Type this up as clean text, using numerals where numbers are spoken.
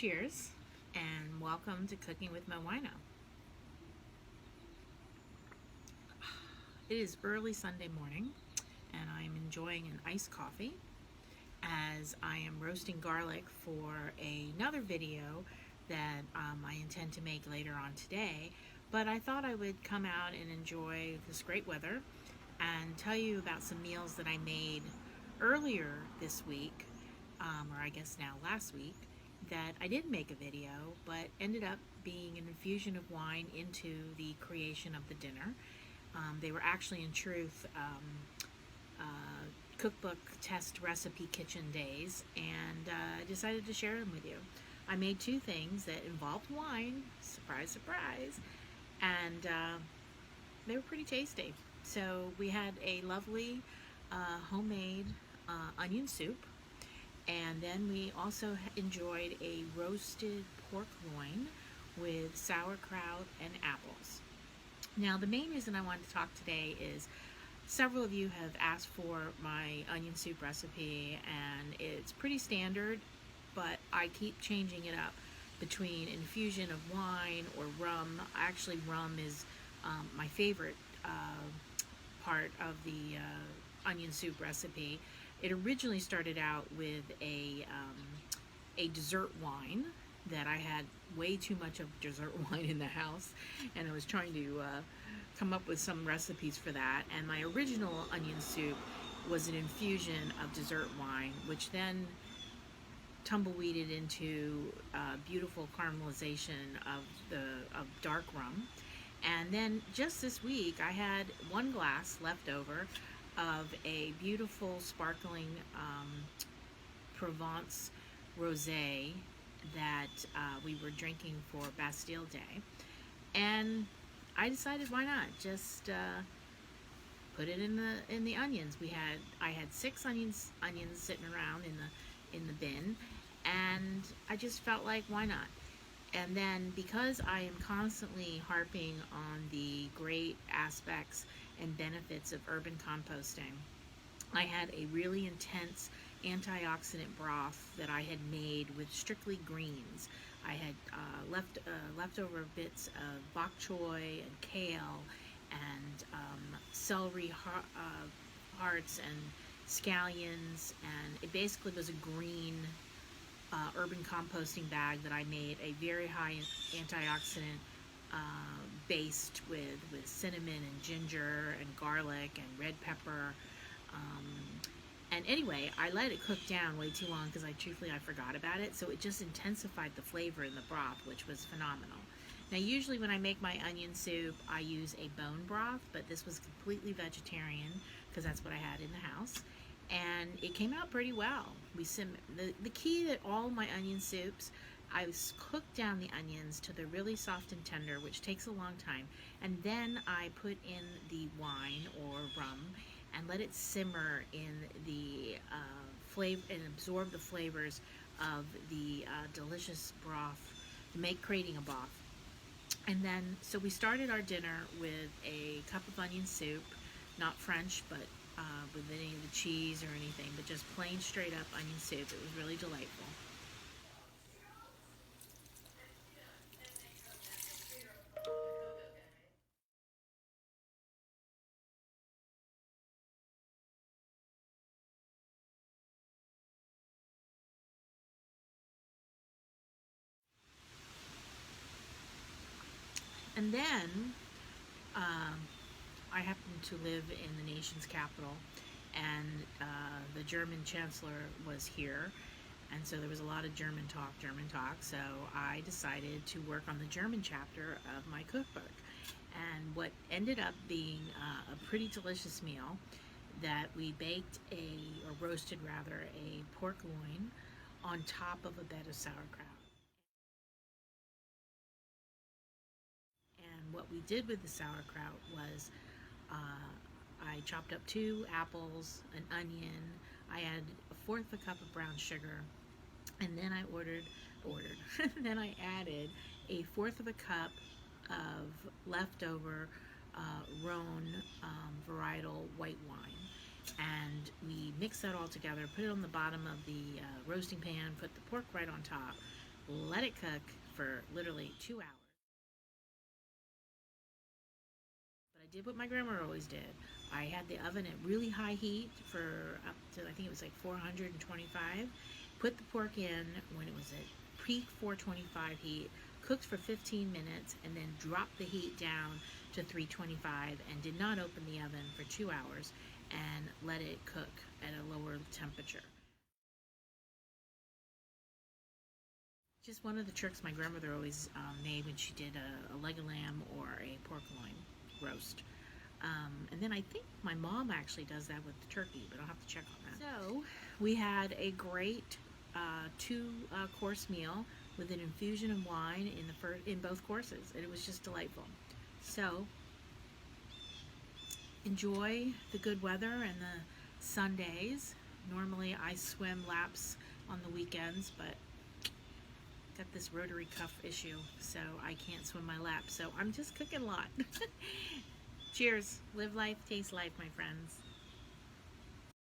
Cheers, and welcome to Cooking with MoWino. It is early Sunday morning, and I am enjoying an iced coffee as I am roasting garlic for another video that I intend to make later on today. But I thought I would come out and enjoy this great weather and tell you about some meals that I made earlier this week, or I guess now last week, that I didn't make a video, but ended up being an infusion of wine into the creation of the dinner. They were actually, in truth, cookbook test recipe kitchen days, and I decided to share them with you. I made two things that involved wine, surprise, surprise, and they were pretty tasty. So we had a lovely homemade onion soup, and then we also enjoyed a roasted pork loin with sauerkraut and apples. Now, the main reason I wanted to talk today is several of you have asked for my onion soup recipe, and it's pretty standard, but I keep changing it up between infusion of wine or rum. Actually, rum is my favorite part of the onion soup recipe. It originally started out with a dessert wine that I had way too much of dessert wine in the house, and I was trying to come up with some recipes for that. And my original onion soup was an infusion of dessert wine, which then tumbleweeded into beautiful caramelization of dark rum. And then just this week, I had one glass left over of a beautiful sparkling Provence rosé that we were drinking for Bastille Day, and I decided, why not just put it in the onions. I had six onions sitting around in the bin, and I just felt like, why not? And then, because I am constantly harping on the great aspects and benefits of urban composting, I had a really intense antioxidant broth that I had made with strictly greens. I had leftover bits of bok choy and kale and celery hearts and scallions, and it basically was a green urban composting bag that I made a very high antioxidant based with cinnamon and ginger and garlic and red pepper. And anyway, I let it cook down way too long because I forgot about it. So it just intensified the flavor in the broth, which was phenomenal. Now, usually when I make my onion soup, I use a bone broth, but this was completely vegetarian because that's what I had in the house. And it came out pretty well. The key to all my onion soups, I cook down the onions till they're really soft and tender, which takes a long time. And then I put in the wine or rum and let it simmer in the flavor and absorb the flavors of the delicious broth, creating a broth. And then, so we started our dinner with a cup of onion soup, not French, but with any of the cheese or anything, but just plain straight up onion soup. It was really delightful. And then I happen to live in the nation's capital, and the German chancellor was here, and so there was a lot of German talk. So I decided to work on the German chapter of my cookbook, and what ended up being a pretty delicious meal that we baked or roasted rather, a pork loin on top of a bed of sauerkraut. And what we did with the sauerkraut was I chopped up 2 apples, an onion. I added a fourth of a cup of brown sugar, and then I then I added a fourth of a cup of leftover Rhone varietal white wine. And we mixed that all together, put it on the bottom of the roasting pan, put the pork right on top, let it cook for literally 2 hours. But I did what my grandma always did. I had the oven at really high heat for up to, I think it was like 425. Put the pork in when it was at peak 425 heat, cooked for 15 minutes, and then dropped the heat down to 325 and did not open the oven for 2 hours and let it cook at a lower temperature. Just one of the tricks my grandmother always made when she did a leg of lamb or a pork loin roast. And then I think my mom actually does that with the turkey, but I'll have to check on that. So we had a great two-course meal with an infusion of wine in both courses, and it was just delightful. So enjoy the good weather and the Sundays. Normally I swim laps on the weekends, but got this rotary cuff issue, so I can't swim my laps. So I'm just cooking a lot. Cheers. Live life, taste life, my friends.